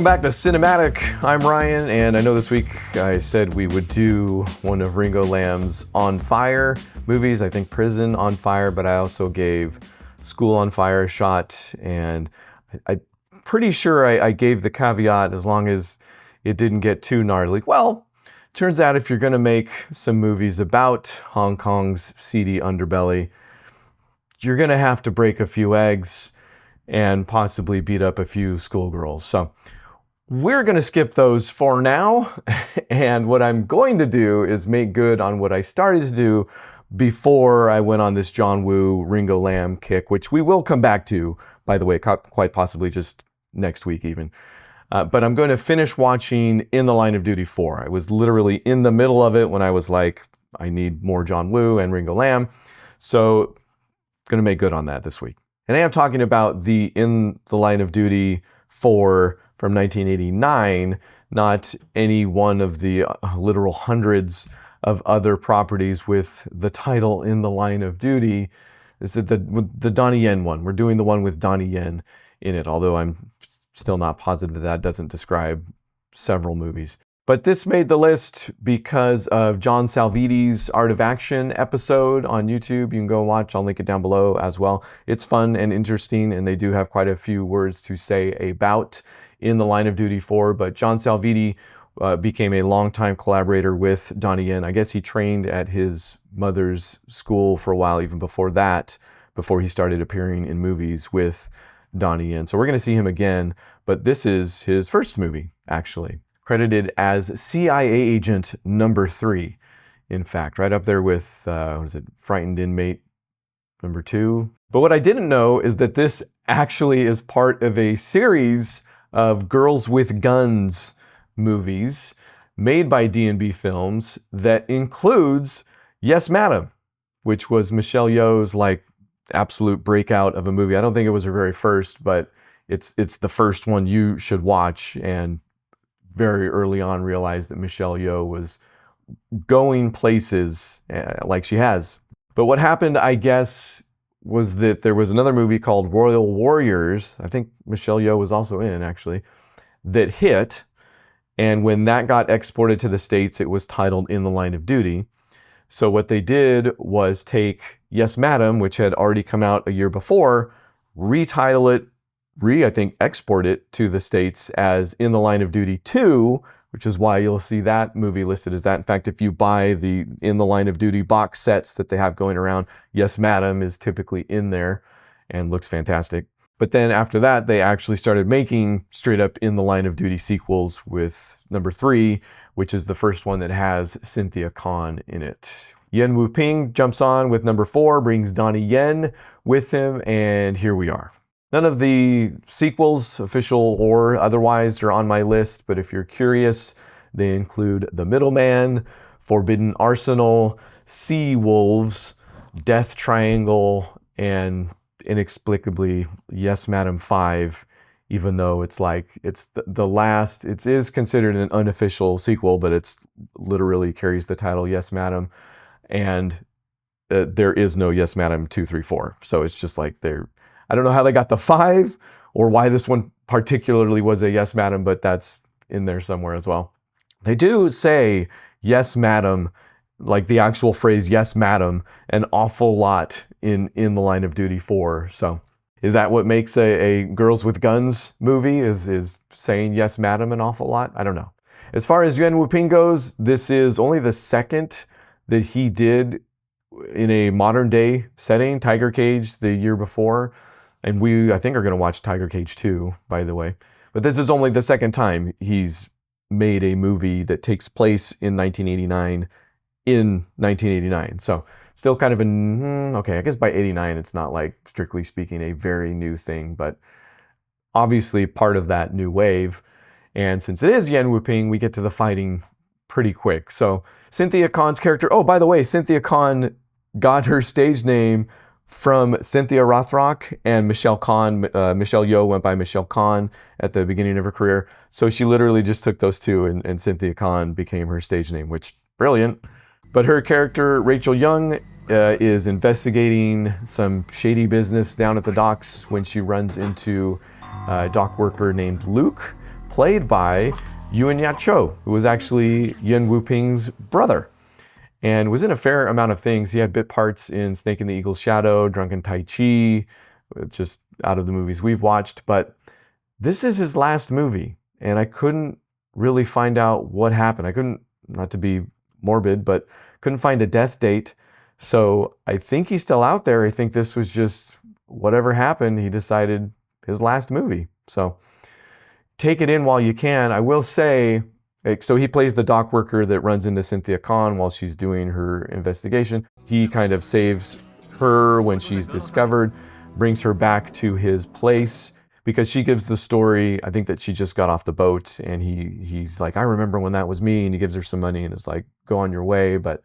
back to Cinematic. I'm Ryan, and I know this week I said we would do one of Ringo Lam's On Fire movies. I think Prison on Fire, but I also gave School on Fire a shot, and I'm pretty sure I gave the caveat as long as it didn't get too gnarly. Well, turns out if you're going to make some movies about Hong Kong's seedy underbelly, you're going to have to break a few eggs and possibly beat up a few schoolgirls. So we're going to skip those for now. And what I'm going to do is make good on what I started to do before I went on this John Woo, Ringo Lam kick, which we will come back to, by the way, quite possibly just next week even. But I'm going to finish watching In the Line of Duty 4. I was literally in the middle of it when I was like, I need more John Woo and Ringo Lam. So going to make good on that this week. And I am talking about the In the Line of Duty 4 from 1989, not any one of the literal hundreds of other properties with the title In the Line of Duty. This is the Donnie Yen one. We're doing the one with Donnie Yen in it, although I'm still not positive that doesn't describe several movies. But this made the list because of John Salvitti's Art of Action episode on YouTube. You can go watch, I'll link it down below as well. It's fun and interesting, and they do have quite a few words to say about In the Line of Duty 4. But John Salvitti became a longtime collaborator with Donnie Yen. I guess he trained at his mother's school for a while, even before that, before he started appearing in movies with Donnie Yen. So we're going to see him again, but this is his first movie, actually. Credited as CIA Agent number 3, in fact, right up there with, what is it, Frightened Inmate number 2. But what I didn't know is that this actually is part of a series of Girls with Guns movies made by D&B Films that includes Yes, Madam, which was Michelle Yeoh's like absolute breakout of a movie. I don't think it was her very first, but it's the first one you should watch, and very early on realized that Michelle Yeoh was going places like she has. But what happened, I guess, was that there was another movie called Royal Warriors, I think Michelle Yeoh was also in actually, that hit. And when that got exported to the States, it was titled In the Line of Duty. So what they did was take Yes, Madam, which had already come out a year before, retitle it, I think export it to the States as In the Line of Duty 2, which is why you'll see that movie listed as that. In fact, if you buy the In the Line of Duty box sets that they have going around, Yes, Madam is typically in there and looks fantastic. But then after that, they actually started making straight up In the Line of Duty sequels with number 3, which is the first one that has Cynthia Khan in it. Yen Wu-ping jumps on with number 4, brings Donnie Yen with him, and here we are. None of the sequels, official or otherwise, are on my list, but if you're curious, they include The Middleman, Forbidden Arsenal, Sea Wolves, Death Triangle, and inexplicably Yes, Madam 5, even though it's like, it's the last, it is considered an unofficial sequel, but it's literally carries the title Yes, Madam, and there is no Yes, Madam 2, 3, 4. So it's just like I don't know how they got the 5 or why this one particularly was a Yes, Madam, but that's in there somewhere as well. They do say Yes, Madam, like the actual phrase Yes, Madam, an awful lot in the Line of Duty 4. So is that what makes a Girls with Guns movie, is saying Yes, Madam an awful lot? I don't know. As far as Yen Wu-ping goes, this is only the second that he did in a modern day setting. Tiger Cage the year before. And we, I think, are going to watch Tiger Cage 2, by the way. But this is only the second time he's made a movie that takes place in 1989 in 1989. So still kind of okay, I guess by 89, it's not like, strictly speaking, a very new thing, but obviously part of that new wave. And since it is Yen Wu-ping, we get to the fighting pretty quick. So Cynthia Khan's character, oh, by the way, Cynthia Khan got her stage name from Cynthia Rothrock, and Michelle Khan, Michelle Yeoh went by Michelle Khan at the beginning of her career. So she literally just took those two, and Cynthia Khan became her stage name, which, brilliant. But her character, Rachel Young, is investigating some shady business down at the docks when she runs into a dock worker named Luke, played by Yuen Yat Cho, who was actually Yen Wu-ping's brother, and was in a fair amount of things. He had bit parts in Snake in the Eagle's Shadow, Drunken Tai Chi, just out of the movies we've watched. But this is his last movie, and I couldn't really find out what happened. I couldn't, not to be morbid, but couldn't find a death date. So I think he's still out there. I think this was just whatever happened, he decided his last movie. So take it in while you can. I will say, so he plays the dock worker that runs into Cynthia Khan while she's doing her investigation. He kind of saves her when she's discovered, brings her back to his place, because she gives the story, I think, that she just got off the boat, and he's like, I remember when that was me, and he gives her some money and is like, go on your way. But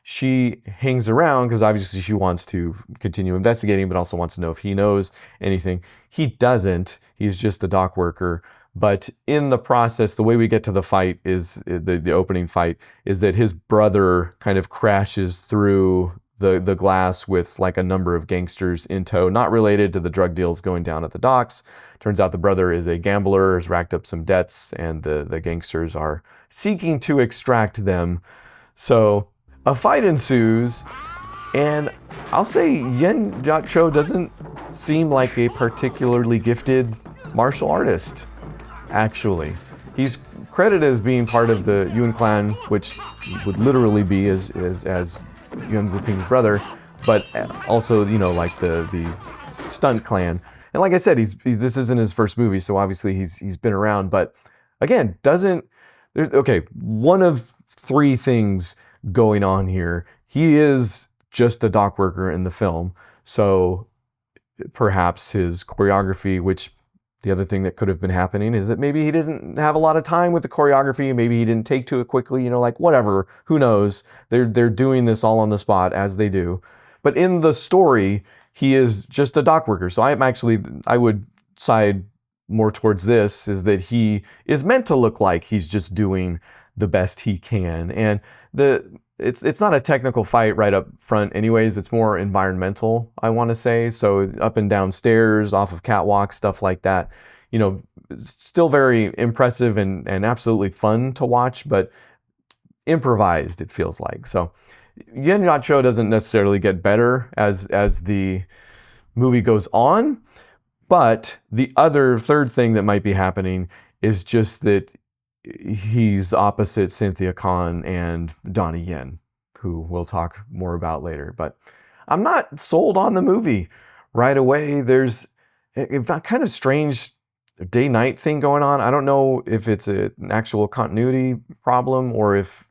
she hangs around because obviously she wants to continue investigating, but also wants to know if he knows anything. He doesn't. He's just a dock worker. But in the process, the way we get to the fight is, the opening fight, is that his brother kind of crashes through the glass with like a number of gangsters in tow, not related to the drug deals going down at the docks. Turns out the brother is a gambler, has racked up some debts, and the gangsters are seeking to extract them. So a fight ensues, and I'll say Yen Yat Cho doesn't seem like a particularly gifted martial artist, actually. He's credited as being part of the Yuen clan, which would literally be as Yuen Wu-ping's brother, but also, you know, like the stunt clan. And like I said, this isn't his first movie, so obviously he's been around, but again, one of three things going on here. He is just a dock worker in the film, so perhaps his choreography, which the other thing that could have been happening is that maybe he didn't have a lot of time with the choreography, maybe he didn't take to it quickly, you know, like whatever, who knows. They're doing this all on the spot, as they do. But in the story, he is just a dock worker. So I would side more towards this, is that he is meant to look like he's just doing the best he can. And it's not a technical fight right up front anyways, it's more environmental, I want to say. So up and down stairs, off of catwalks, stuff like that. You know, still very impressive and absolutely fun to watch, but improvised, it feels like. So Yen Yat Cho doesn't necessarily get better as the movie goes on, but the third thing that might be happening is just that he's opposite Cynthia Khan and Donnie Yen, who we'll talk more about later. But I'm not sold on the movie right away. There's a kind of strange day-night thing going on. I don't know if it's an actual continuity problem or if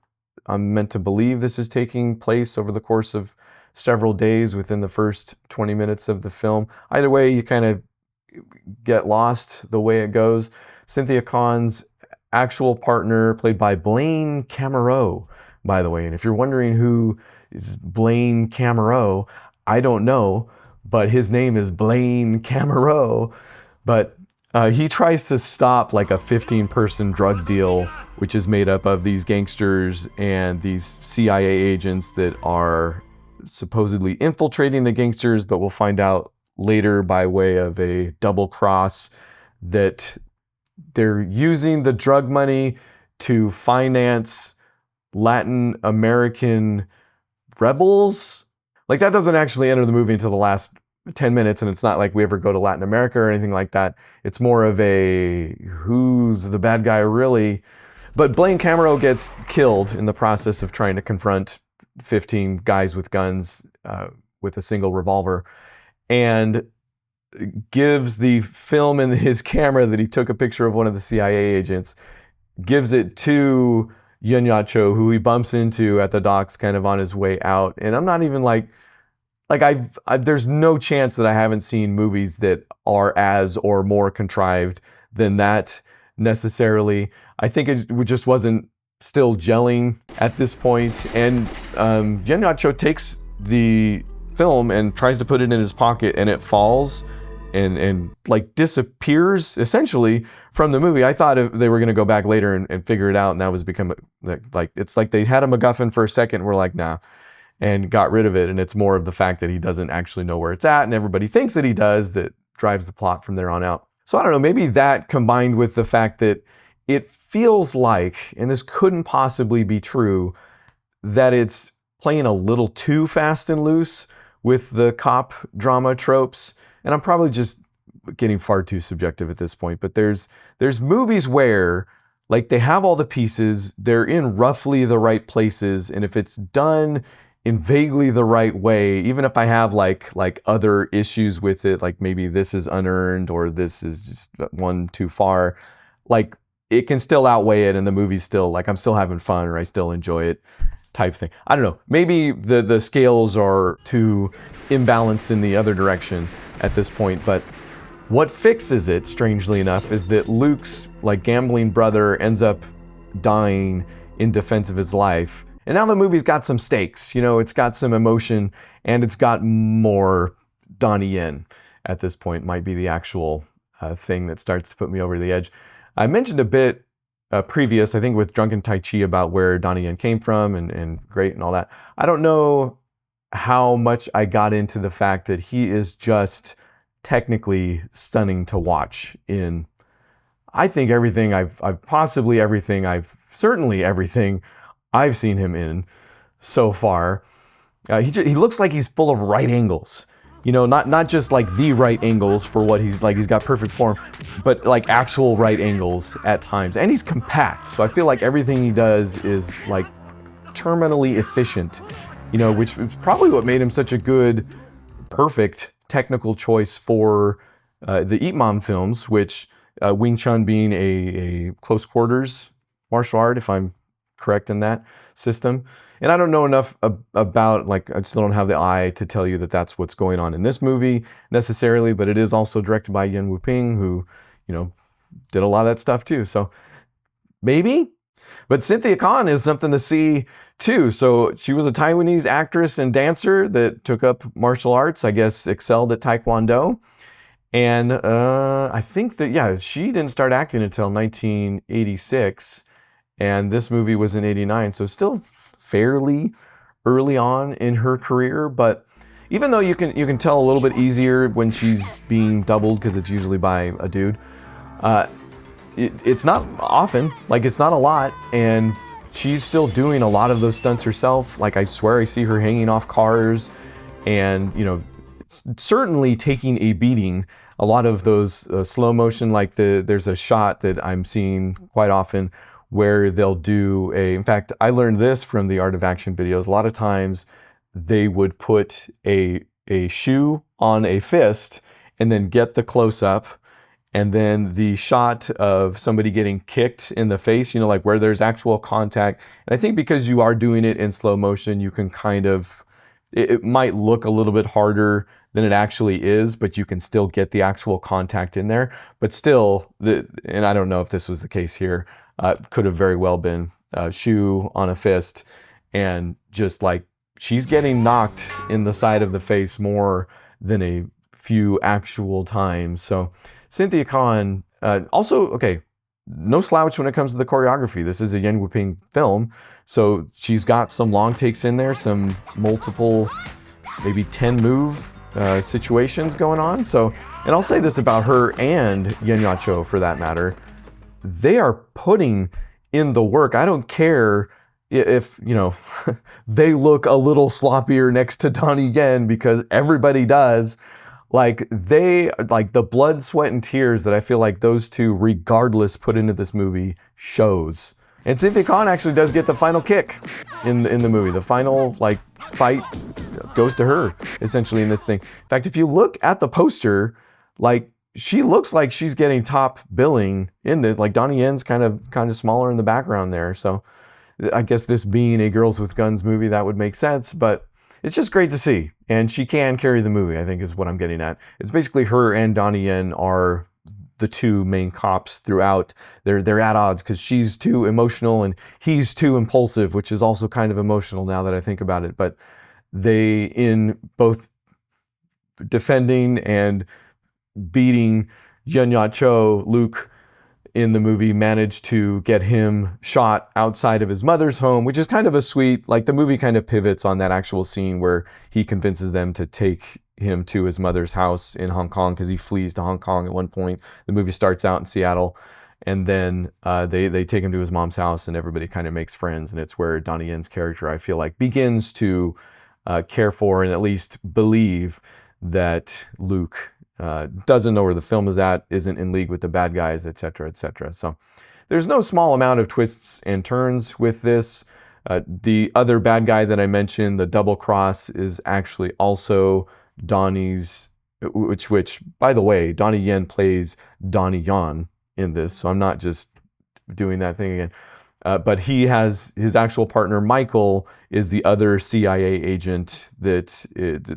I'm meant to believe this is taking place over the course of several days within the first 20 minutes of the film. Either way, you kind of get lost the way it goes. Cynthia Khan's actual partner, played by Blaine Camoureux, by the way. And if you're wondering who is Blaine Camoureux, I don't know, but his name is Blaine Camoureux. But he tries to stop like a 15-person drug deal, which is made up of these gangsters and these CIA agents that are supposedly infiltrating the gangsters, but we'll find out later by way of a double cross that they're using the drug money to finance Latin American rebels. Like, that doesn't actually enter the movie until the last 10 minutes, and it's not like we ever go to Latin America or anything like that. It's more of a who's the bad guy really. But Blaine Camoureux gets killed in the process of trying to confront 15 guys with guns with a single revolver, and gives the film in his camera that he took a picture of one of the CIA agents, gives it to Yen Yat Cho, who he bumps into at the docks kind of on his way out. And I'm not even like there's no chance that I haven't seen movies that are as or more contrived than that necessarily. I think it just wasn't still gelling at this point. And Yen Yat Cho takes the film and tries to put it in his pocket, and it falls and like disappears essentially from the movie. I thought they were going to go back later and figure it out, and that was become like it's like they had a MacGuffin for a second, we're like, nah, and got rid of it. And it's more of the fact that he doesn't actually know where it's at, and everybody thinks that he does, that drives the plot from there on out. So I don't know, maybe that combined with the fact that it feels like, and this couldn't possibly be true, that it's playing a little too fast and loose with the cop drama tropes. And I'm probably just getting far too subjective at this point, but there's movies where like they have all the pieces, they're in roughly the right places, and if it's done in vaguely the right way, even if I have like other issues with it, like maybe this is unearned or this is just one too far, like it can still outweigh it and the movie's still like I'm still having fun or I still enjoy it type thing. I don't know. Maybe the scales are too imbalanced in the other direction at this point, but what fixes it, strangely enough, is that Luke's like gambling brother ends up dying in defense of his life. And now the movie's got some stakes, you know, it's got some emotion and it's got more Donnie Yen at this point, might be the actual thing that starts to put me over the edge. I mentioned a bit previous, I think with Drunken Tai Chi, about where Donnie Yen came from and great and all that. I don't know how much I got into the fact that he is just technically stunning to watch in, I think everything certainly everything I've seen him in so far. He looks like he's full of right angles, you know, not just like the right angles for what he's like, he's got perfect form, but like actual right angles at times. And he's compact. So I feel like everything he does is like terminally efficient, you know, which is probably what made him such a good, perfect technical choice for the Ip Man films, which Wing Chun being a close quarters martial art, if I'm correct in that system. And I don't know enough about, like, I still don't have the eye to tell you that that's what's going on in this movie necessarily, but it is also directed by Yuen Woo-ping, who, you know, did a lot of that stuff too. So maybe. But Cynthia Khan is something to see too. So she was a Taiwanese actress and dancer that took up martial arts, I guess excelled at Taekwondo. And I think that, yeah, she didn't start acting until 1986. And this movie was in 89. So still fairly early on in her career. But even though you can tell a little bit easier when she's being doubled, because it's usually by a dude, it's not often, like it's not a lot, and she's still doing a lot of those stunts herself. Like I swear I see her hanging off cars and, you know, certainly taking a beating. A lot of those slow motion, like there's a shot that I'm seeing quite often where they'll do in fact, I learned this from the Art of Action videos. A lot of times they would put a shoe on a fist and then get the close up. And then the shot of somebody getting kicked in the face, you know, like where there's actual contact. And I think because you are doing it in slow motion, you can kind of, it might look a little bit harder than it actually is, but you can still get the actual contact in there. But still, and I don't know if this was the case here, could have very well been a shoe on a fist. And just like, she's getting knocked in the side of the face more than a few actual times. So Cynthia Khan, also, okay, no slouch when it comes to the choreography. This is a Yuen Woo-ping film, so she's got some long takes in there, some multiple, maybe 10 move situations going on. So, and I'll say this about her and Yen Yacho for that matter, they are putting in the work. I don't care if, you know, they look a little sloppier next to Donnie Yen, because everybody does. Like the blood, sweat, and tears that I feel like those two, regardless, put into this movie shows. And Cynthia Khan actually does get the final kick in the movie. The final like fight goes to her essentially in this thing. In fact, if you look at the poster, like she looks like she's getting top billing in this. Like Donnie Yen's kind of smaller in the background there. So I guess this being a Girls with Guns movie, that would make sense. But it's just great to see. And she can carry the movie, I think is what I'm getting at. It's basically her and Donnie Yen are the two main cops throughout. They're at odds because she's too emotional and he's too impulsive, which is also kind of emotional now that I think about it. But they, in both defending and beating Yun Yacho, Luke, in the movie, managed to get him shot outside of his mother's home, which is kind of a sweet, like the movie kind of pivots on that actual scene where he convinces them to take him to his mother's house in Hong Kong because he flees to Hong Kong at one point. The movie starts out in Seattle. And then they take him to his mom's house, and everybody kind of makes friends. And it's where Donnie Yen's character, I feel like, begins to care for and at least believe that Luke doesn't know where the film is at, isn't in league with the bad guys, etc., etc. So there's no small amount of twists and turns with this. The other bad guy that I mentioned, the double cross, is actually also Donnie's, which by the way, Donnie Yen plays Donnie Yen in this, so I'm not just doing that thing again. But he has his actual partner, Michael, is the other CIA agent that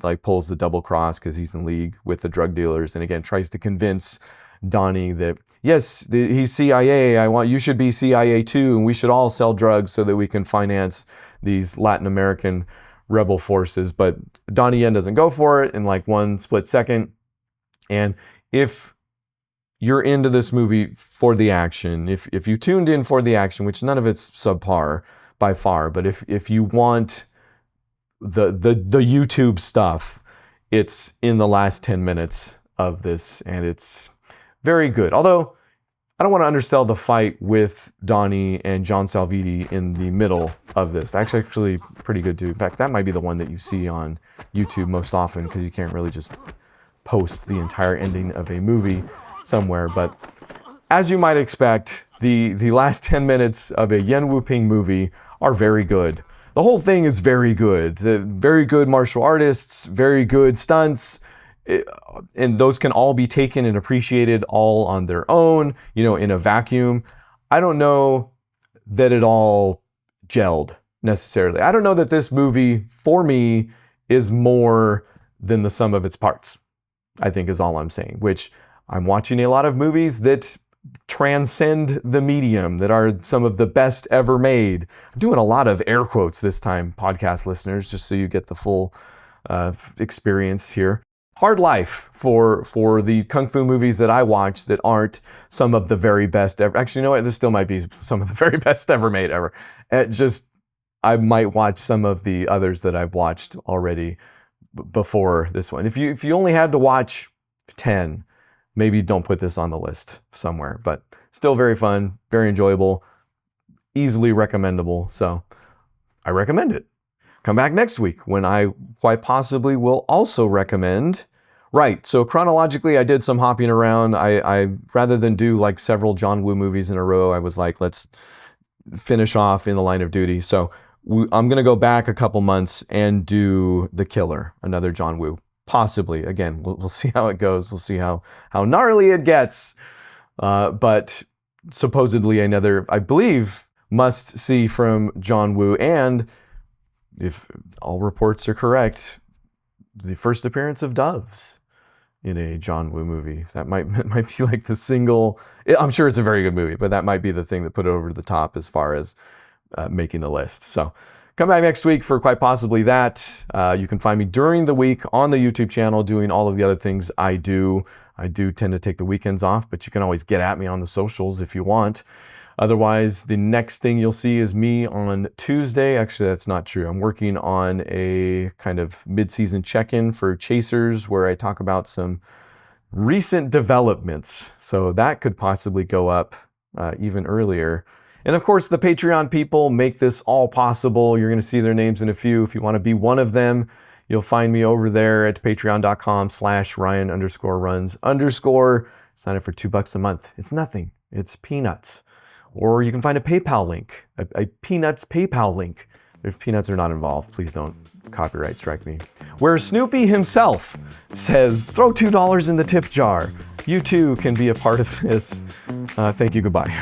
like pulls the double cross because he's in league with the drug dealers, and again tries to convince Donnie that yes, he's CIA. You should be CIA too, and we should all sell drugs so that we can finance these Latin American rebel forces. But Donnie Yen doesn't go for it in like one split second. And if you're into this movie for the action, if you tuned in for the action, which none of it's subpar by far, but if you want the YouTube stuff, it's in the last 10 minutes of this, and it's very good. Although I don't want to undersell the fight with Donnie and John Salvitti in the middle of this. That's actually pretty good too. In fact, that might be the one that you see on YouTube most often, because you can't really just post the entire ending of a movie somewhere. But as you might expect, the last 10 minutes of a Yen Wu-ping movie are very good. The whole thing is very good. Very good martial artists, very good stunts, and those can all be taken and appreciated all on their own, in a vacuum. I don't know that it all gelled necessarily. I don't know that this movie, for me, is more than the sum of its parts, I think is all I'm saying, which I'm watching a lot of movies that transcend the medium, that are some of the best ever made. I'm doing a lot of air quotes this time, podcast listeners, just so you get the full experience here. Hard life for the kung fu movies that I watch that aren't some of the very best ever. Actually, you know what? This still might be some of the very best ever made ever. I might watch some of the others that I've watched already before this one. If you only had to watch 10, maybe don't put this on the list somewhere, but still very fun, very enjoyable, easily recommendable. So I recommend it. Come back next week when I quite possibly will also recommend. Right, so chronologically I did some hopping around. I rather than do like several John Woo movies in a row, I was like, let's finish off In the Line of Duty. So I'm gonna go back a couple months and do The Killer, another John Woo. Possibly. Again, we'll see how it goes. We'll see how gnarly it gets. But supposedly another, I believe, must-see from John Woo, and if all reports are correct, the first appearance of doves in a John Woo movie. That might be like the single, I'm sure it's a very good movie, but that might be the thing that put it over the top as far as making the list. So come back next week for quite possibly that. You can find me during the week on the YouTube channel doing all of the other things I do. I do tend to take the weekends off, but you can always get at me on the socials if you want. Otherwise, the next thing you'll see is me on Tuesday. Actually, that's not true. I'm working on a kind of mid-season check-in for Chasers where I talk about some recent developments. So that could possibly go up even earlier. And of course, the Patreon people make this all possible. You're going to see their names in a few. If you want to be one of them, you'll find me over there at patreon.com/Ryan_runs_. Sign up for $2 a month. It's nothing. It's peanuts. Or you can find a PayPal link, a Peanuts PayPal link. If peanuts are not involved, please don't copyright strike me. Where Snoopy himself says, throw $2 in the tip jar. You too can be a part of this. Thank you, goodbye.